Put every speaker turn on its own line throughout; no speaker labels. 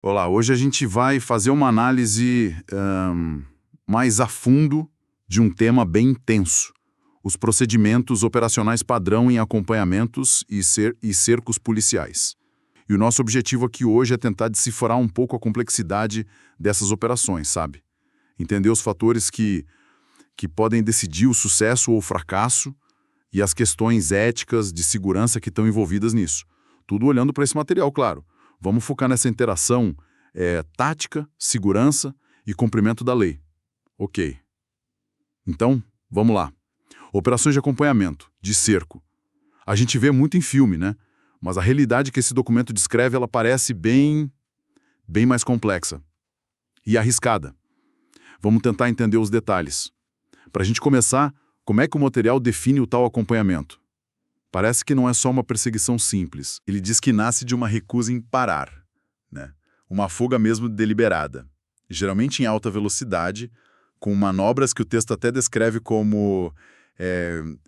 Olá, hoje a gente vai fazer uma análise mais a fundo de um tema bem intenso: os procedimentos operacionais padrão em acompanhamentos e cercos policiais. E o nosso objetivo aqui hoje é tentar decifrar um pouco a complexidade dessas operações, sabe? Entender os fatores que podem decidir o sucesso ou o fracasso e as questões éticas de segurança que estão envolvidas nisso. Tudo olhando para esse material, claro. Vamos focar nessa interação tática, segurança e cumprimento da lei. Ok. Então, vamos lá. Operações de acompanhamento, de cerco. A gente vê muito em filme, né? Mas a realidade que esse documento descreve, ela parece bem mais complexa e arriscada. Vamos tentar entender os detalhes. Para a gente começar, como é que o material define o tal acompanhamento? Parece que não é só uma perseguição simples. Ele diz que nasce de uma recusa em parar, né? Uma fuga mesmo deliberada, geralmente em alta velocidade, com manobras que o texto até descreve como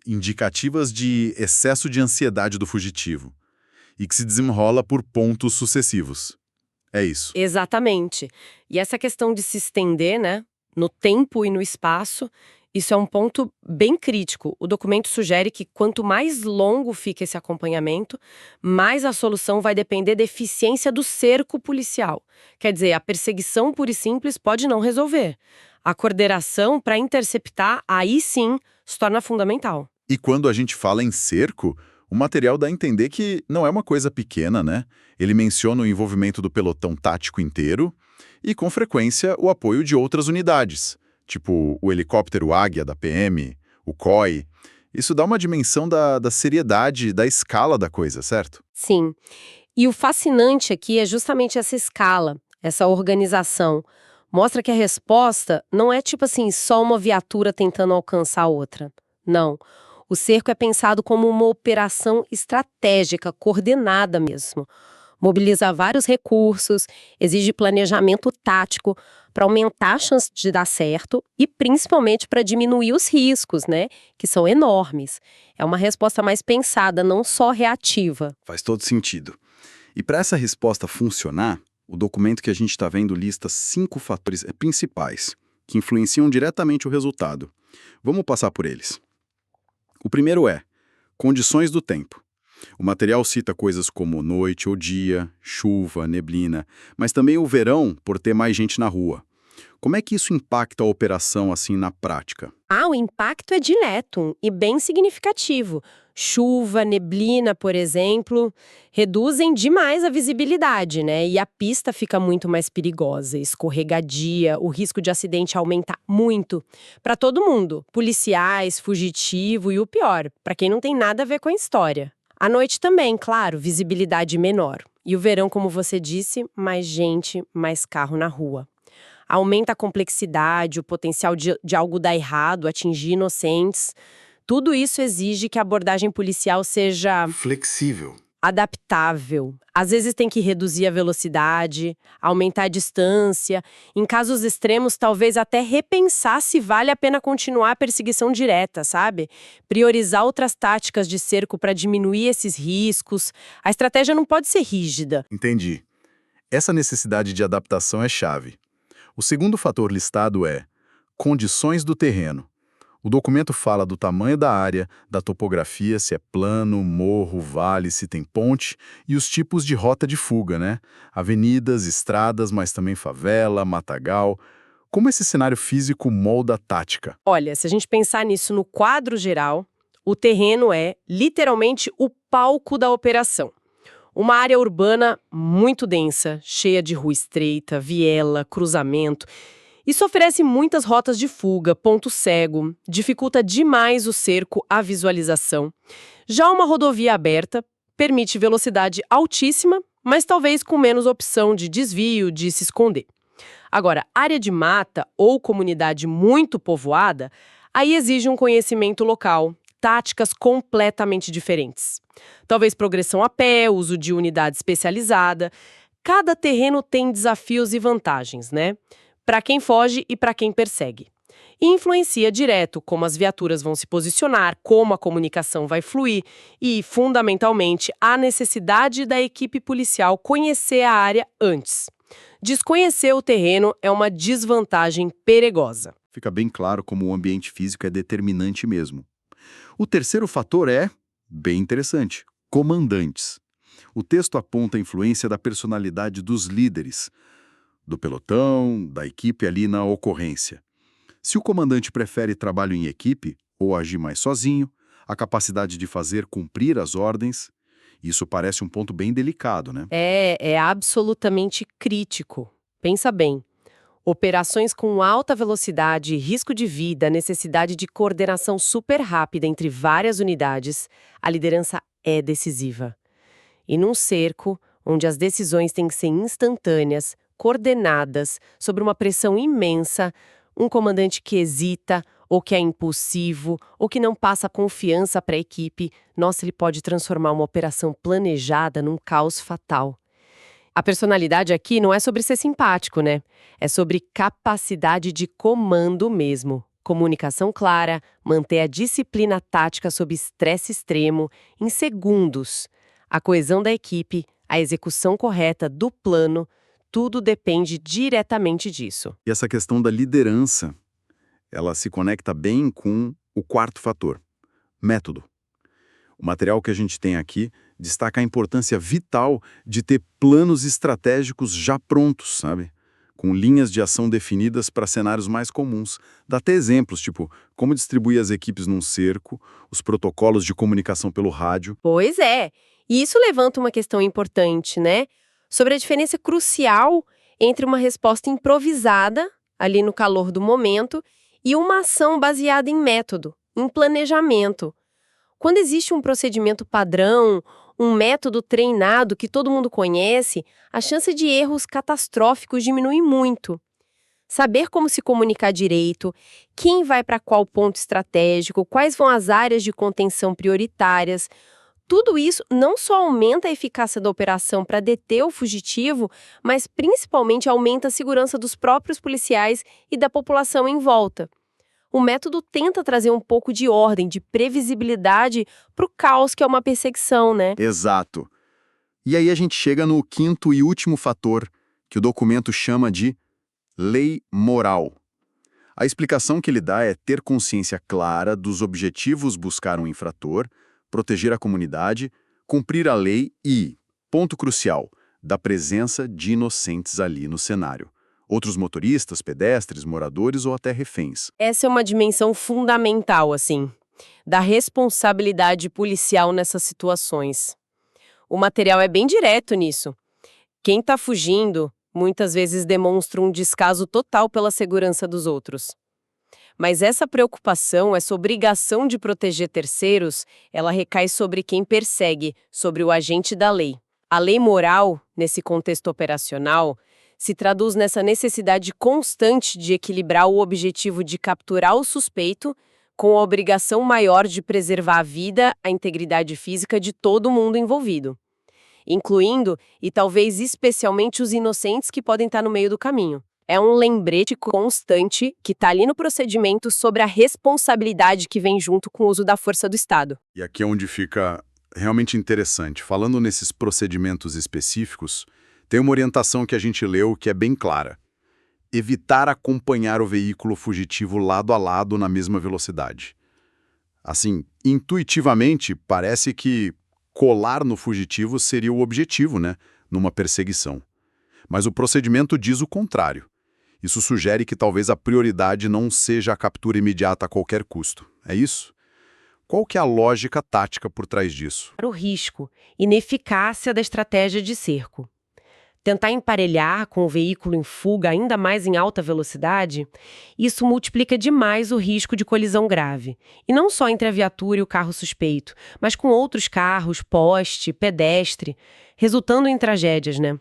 indicativas de excesso de ansiedade do fugitivo, e que se desenrola por pontos sucessivos. É isso.
Exatamente. E essa questão de se estender, né, no tempo e no espaço, isso é um ponto bem crítico. O documento sugere que quanto mais longo fica esse acompanhamento, mais a solução vai depender da eficiência do cerco policial. Quer dizer, a perseguição pura e simples pode não resolver. A coordenação para interceptar, aí sim, se torna fundamental.
E quando a gente fala em cerco, o material dá a entender que não é uma coisa pequena, né? Ele menciona o envolvimento do pelotão tático inteiro e, com frequência, o apoio de outras unidades, tipo o helicóptero Águia da PM, o COI. Isso dá uma dimensão da seriedade, da escala da coisa, certo?
Sim. E o fascinante aqui é justamente essa escala, essa organização. Mostra que a resposta não é tipo assim, só uma viatura tentando alcançar outra. Não. O cerco é pensado como uma operação estratégica, coordenada mesmo. Mobiliza vários recursos, exige planejamento tático para aumentar a chance de dar certo e principalmente para diminuir os riscos, né, que são enormes. É uma resposta mais pensada, não só reativa.
Faz todo sentido. E para essa resposta funcionar, o documento que a gente está vendo lista 5 fatores principais que influenciam diretamente o resultado. Vamos passar por eles. O primeiro é condições do tempo. O material cita coisas como noite ou dia, chuva, neblina, mas também o verão por ter mais gente na rua. Como é que isso impacta a operação assim na prática?
O impacto é direto e bem significativo. Chuva, neblina, por exemplo, reduzem demais a visibilidade, né? E a pista fica muito mais perigosa, escorregadia, o risco de acidente aumenta muito. Para todo mundo, policiais, fugitivo e o pior, para quem não tem nada a ver com a história. À noite também, claro, visibilidade menor. E o verão, como você disse, mais gente, mais carro na rua. Aumenta a complexidade, o potencial de algo dar errado, atingir inocentes. Tudo isso exige que a abordagem policial seja
Flexível.
adaptável. Às vezes tem que reduzir a velocidade, aumentar a distância. Em casos extremos, talvez até repensar se vale a pena continuar a perseguição direta, sabe? Priorizar outras táticas de cerco para diminuir esses riscos. A estratégia não pode ser rígida.
Entendi. Essa necessidade de adaptação é chave. O segundo fator listado é condições do terreno. O documento fala do tamanho da área, da topografia, se é plano, morro, vale, se tem ponte, e os tipos de rota de fuga, né? Avenidas, estradas, mas também favela, matagal. Como esse cenário físico molda a tática?
Olha, se a gente pensar nisso no quadro geral, o terreno é, literalmente, o palco da operação. Uma área urbana muito densa, cheia de rua estreita, viela, cruzamento. Isso oferece muitas rotas de fuga, ponto cego, dificulta demais o cerco, a visualização. Já uma rodovia aberta permite velocidade altíssima, mas talvez com menos opção de desvio, de se esconder. Agora, área de mata ou comunidade muito povoada, aí exige um conhecimento local, táticas completamente diferentes. Talvez progressão a pé, uso de unidade especializada. Cada terreno tem desafios e vantagens, né? Para quem foge e para quem persegue. E influencia direto como as viaturas vão se posicionar, como a comunicação vai fluir e, fundamentalmente, a necessidade da equipe policial conhecer a área antes. Desconhecer o terreno é uma desvantagem perigosa.
Fica bem claro como o ambiente físico é determinante mesmo. O terceiro fator é, bem interessante, comandantes. O texto aponta a influência da personalidade dos líderes, do pelotão, da equipe ali na ocorrência. Se o comandante prefere trabalho em equipe ou agir mais sozinho, a capacidade de fazer cumprir as ordens, isso parece um ponto bem delicado, né?
É absolutamente crítico. Pensa bem. Operações com alta velocidade, risco de vida, necessidade de coordenação super rápida entre várias unidades, a liderança é decisiva. E num cerco, onde as decisões têm que ser instantâneas, coordenadas, sob uma pressão imensa, um comandante que hesita, ou que é impulsivo, ou que não passa confiança para a equipe, nossa, ele pode transformar uma operação planejada num caos fatal. A personalidade aqui não é sobre ser simpático, né? É sobre capacidade de comando mesmo. Comunicação clara, manter a disciplina tática sob estresse extremo, em segundos. A coesão da equipe, a execução correta do plano, tudo depende diretamente disso.
E essa questão da liderança, ela se conecta bem com o quarto fator, método. O material que a gente tem aqui destaca a importância vital de ter planos estratégicos já prontos, sabe? Com linhas de ação definidas para cenários mais comuns. Dá até exemplos, tipo, como distribuir as equipes num cerco, os protocolos de comunicação pelo rádio.
Pois é, e isso levanta uma questão importante, né? Sobre a diferença crucial entre uma resposta improvisada, ali no calor do momento, e uma ação baseada em método, em planejamento. Quando existe um procedimento padrão, um método treinado que todo mundo conhece, a chance de erros catastróficos diminui muito. Saber como se comunicar direito, quem vai para qual ponto estratégico, quais vão as áreas de contenção prioritárias, tudo isso não só aumenta a eficácia da operação para deter o fugitivo, mas principalmente aumenta a segurança dos próprios policiais e da população em volta. O método tenta trazer um pouco de ordem, de previsibilidade para o caos que é uma perseguição, né?
Exato. E aí a gente chega no quinto e último fator, que o documento chama de lei moral. A explicação que ele dá é ter consciência clara dos objetivos buscar um infrator, proteger a comunidade, cumprir a lei e, ponto crucial, da presença de inocentes ali no cenário. Outros motoristas, pedestres, moradores ou até reféns.
Essa é uma dimensão fundamental, assim, da responsabilidade policial nessas situações. O material é bem direto nisso. Quem está fugindo, muitas vezes demonstra um descaso total pela segurança dos outros. Mas essa preocupação, essa obrigação de proteger terceiros, ela recai sobre quem persegue, sobre o agente da lei. A lei moral, nesse contexto operacional, se traduz nessa necessidade constante de equilibrar o objetivo de capturar o suspeito com a obrigação maior de preservar a vida, a integridade física de todo mundo envolvido, incluindo e talvez especialmente os inocentes que podem estar no meio do caminho. É um lembrete constante que está ali no procedimento sobre a responsabilidade que vem junto com o uso da força do Estado.
E aqui é onde fica realmente interessante. Falando nesses procedimentos específicos, tem uma orientação que a gente leu que é bem clara. Evitar acompanhar o veículo fugitivo lado a lado na mesma velocidade. Assim, intuitivamente, parece que colar no fugitivo seria o objetivo, né? Numa perseguição. Mas o procedimento diz o contrário. Isso sugere que talvez a prioridade não seja a captura imediata a qualquer custo. É isso? Qual que é a lógica tática por trás disso?
Para o risco, ineficácia da estratégia de cerco. Tentar emparelhar com o veículo em fuga ainda mais em alta velocidade, isso multiplica demais o risco de colisão grave. E não só entre a viatura e o carro suspeito, mas com outros carros, poste, pedestre, resultando em tragédias, né?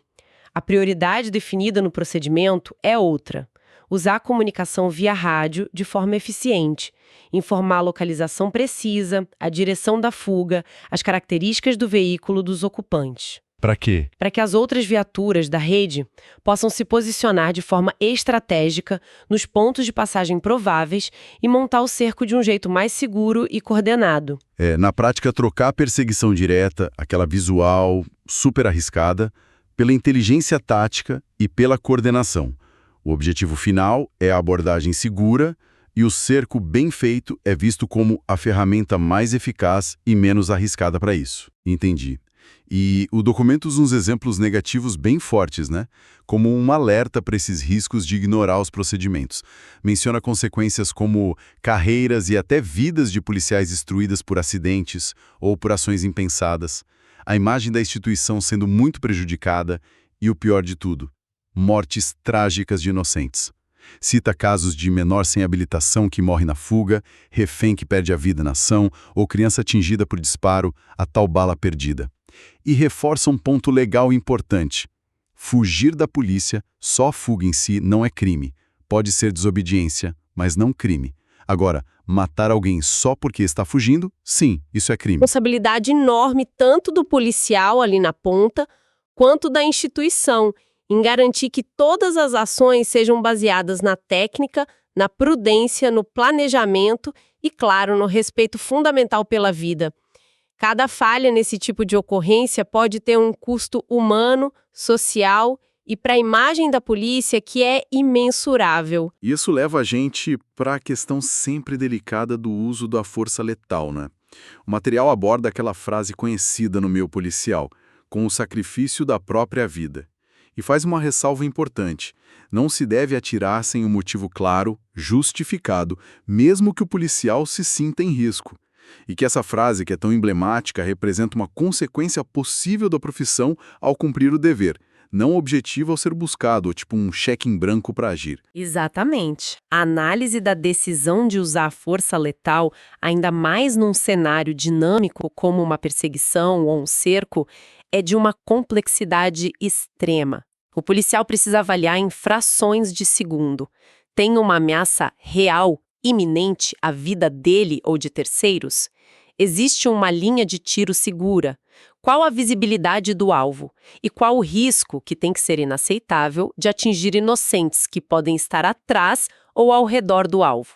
A prioridade definida no procedimento é outra. Usar a comunicação via rádio de forma eficiente, informar a localização precisa, a direção da fuga, as características do veículo dos ocupantes.
Para quê?
Para que as outras viaturas da rede possam se posicionar de forma estratégica nos pontos de passagem prováveis e montar o cerco de um jeito mais seguro e coordenado.
Na prática, trocar a perseguição direta, aquela visual, super arriscada, pela inteligência tática e pela coordenação. O objetivo final é a abordagem segura e o cerco bem feito é visto como a ferramenta mais eficaz e menos arriscada para isso. Entendi. E o documento usa uns exemplos negativos bem fortes, né? Como um alerta para esses riscos de ignorar os procedimentos. Menciona consequências como carreiras e até vidas de policiais destruídas por acidentes ou por ações impensadas, a imagem da instituição sendo muito prejudicada e, o pior de tudo, mortes trágicas de inocentes. Cita casos de menor sem habilitação que morre na fuga, refém que perde a vida na ação ou criança atingida por disparo, a tal bala perdida. E reforça um ponto legal importante. Fugir da polícia, só a fuga em si não é crime. Pode ser desobediência, mas não crime. Agora, matar alguém só porque está fugindo, sim, isso é crime.
Responsabilidade enorme tanto do policial ali na ponta, quanto da instituição, em garantir que todas as ações sejam baseadas na técnica, na prudência, no planejamento e, claro, no respeito fundamental pela vida. Cada falha nesse tipo de ocorrência pode ter um custo humano, social e para a imagem da polícia que é imensurável.
Isso leva a gente para a questão sempre delicada do uso da força letal, né? O material aborda aquela frase conhecida no meio policial, com o sacrifício da própria vida. E faz uma ressalva importante. Não se deve atirar sem um motivo claro, justificado, mesmo que o policial se sinta em risco. E que essa frase, que é tão emblemática, representa uma consequência possível da profissão ao cumprir o dever, não objetivo ao ser buscado, tipo um cheque em branco para agir.
Exatamente. A análise da decisão de usar a força letal, ainda mais num cenário dinâmico como uma perseguição ou um cerco, é de uma complexidade extrema. O policial precisa avaliar em frações de segundo. Tem uma ameaça real, iminente à vida dele ou de terceiros? Existe uma linha de tiro segura? Qual a visibilidade do alvo? E qual o risco, que tem que ser inaceitável, de atingir inocentes que podem estar atrás ou ao redor do alvo?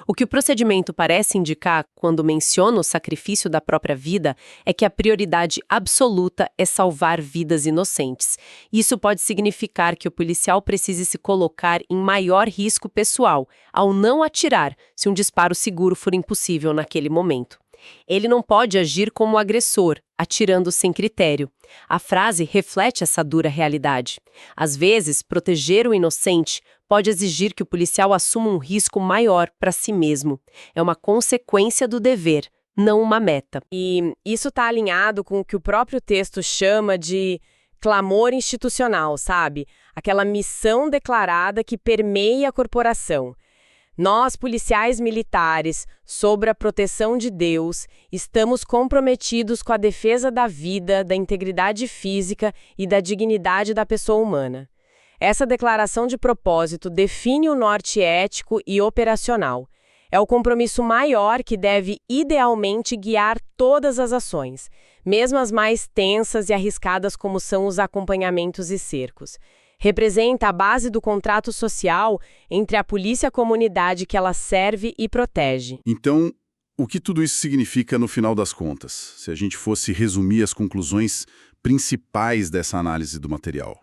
O que o procedimento parece indicar, quando menciona o sacrifício da própria vida, é que a prioridade absoluta é salvar vidas inocentes. Isso pode significar que o policial precise se colocar em maior risco pessoal, ao não atirar, se um disparo seguro for impossível naquele momento. Ele não pode agir como agressor, atirando sem critério. A frase reflete essa dura realidade. Às vezes, proteger o inocente pode exigir que o policial assuma um risco maior para si mesmo. É uma consequência do dever, não uma meta. E isso está alinhado com o que o próprio texto chama de clamor institucional, sabe? Aquela missão declarada que permeia a corporação. Nós, policiais militares, sob a proteção de Deus, estamos comprometidos com a defesa da vida, da integridade física e da dignidade da pessoa humana. Essa declaração de propósito define o norte ético e operacional. É o compromisso maior que deve idealmente guiar todas as ações, mesmo as mais tensas e arriscadas como são os acompanhamentos e cercos. Representa a base do contrato social entre a polícia e a comunidade que ela serve e protege.
Então, o que tudo isso significa no final das contas, se a gente fosse resumir as conclusões principais dessa análise do material?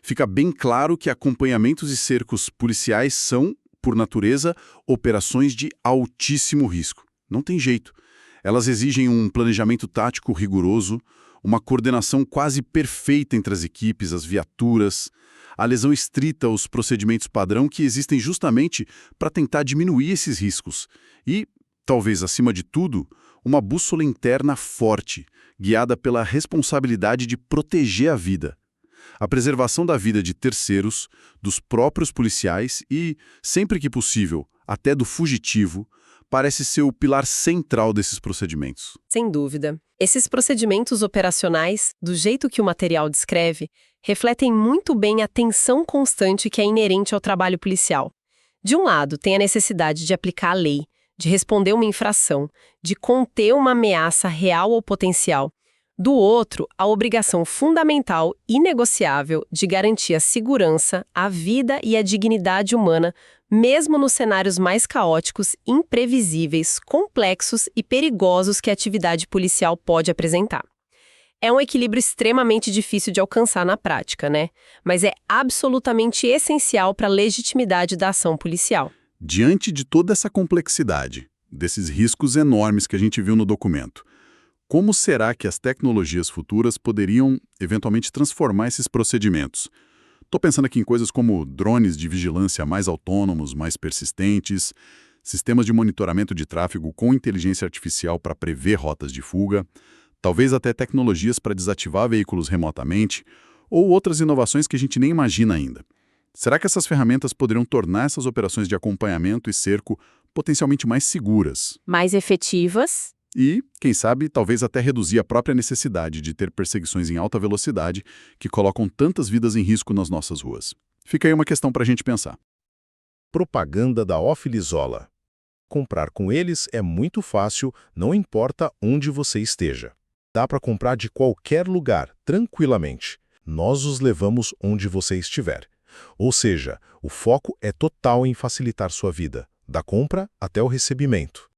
Fica bem claro que acompanhamentos e cercos policiais são, por natureza, operações de altíssimo risco. Não tem jeito. Elas exigem um planejamento tático rigoroso, uma coordenação quase perfeita entre as equipes, as viaturas, a lesão estrita aos procedimentos padrão que existem justamente para tentar diminuir esses riscos. E, talvez acima de tudo, uma bússola interna forte, guiada pela responsabilidade de proteger a vida. A preservação da vida de terceiros, dos próprios policiais e, sempre que possível, até do fugitivo, parece ser o pilar central desses procedimentos.
Sem dúvida. Esses procedimentos operacionais, do jeito que o material descreve, refletem muito bem a tensão constante que é inerente ao trabalho policial. De um lado, tem a necessidade de aplicar a lei, de responder uma infração, de conter uma ameaça real ou potencial. Do outro, a obrigação fundamental e inegociável de garantir a segurança, a vida e a dignidade humana, mesmo nos cenários mais caóticos, imprevisíveis, complexos e perigosos que a atividade policial pode apresentar. É um equilíbrio extremamente difícil de alcançar na prática, né? Mas é absolutamente essencial para a legitimidade da ação policial.
Diante de toda essa complexidade, desses riscos enormes que a gente viu no documento, como será que as tecnologias futuras poderiam, eventualmente, transformar esses procedimentos? Estou pensando aqui em coisas como drones de vigilância mais autônomos, mais persistentes, sistemas de monitoramento de tráfego com inteligência artificial para prever rotas de fuga, talvez até tecnologias para desativar veículos remotamente, ou outras inovações que a gente nem imagina ainda. Será que essas ferramentas poderiam tornar essas operações de acompanhamento e cerco potencialmente mais seguras?
Mais efetivas?
E, quem sabe, talvez até reduzir a própria necessidade de ter perseguições em alta velocidade que colocam tantas vidas em risco nas nossas ruas. Fica aí uma questão para a gente pensar.
Propaganda da Ofilizola. Comprar com eles é muito fácil, não importa onde você esteja. Dá para comprar de qualquer lugar, tranquilamente. Nós os levamos onde você estiver. Ou seja, o foco é total em facilitar sua vida, da compra até o recebimento.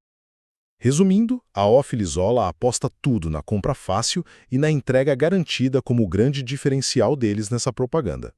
Resumindo, a Ofilizola aposta tudo na compra fácil e na entrega garantida como o grande diferencial deles nessa propaganda.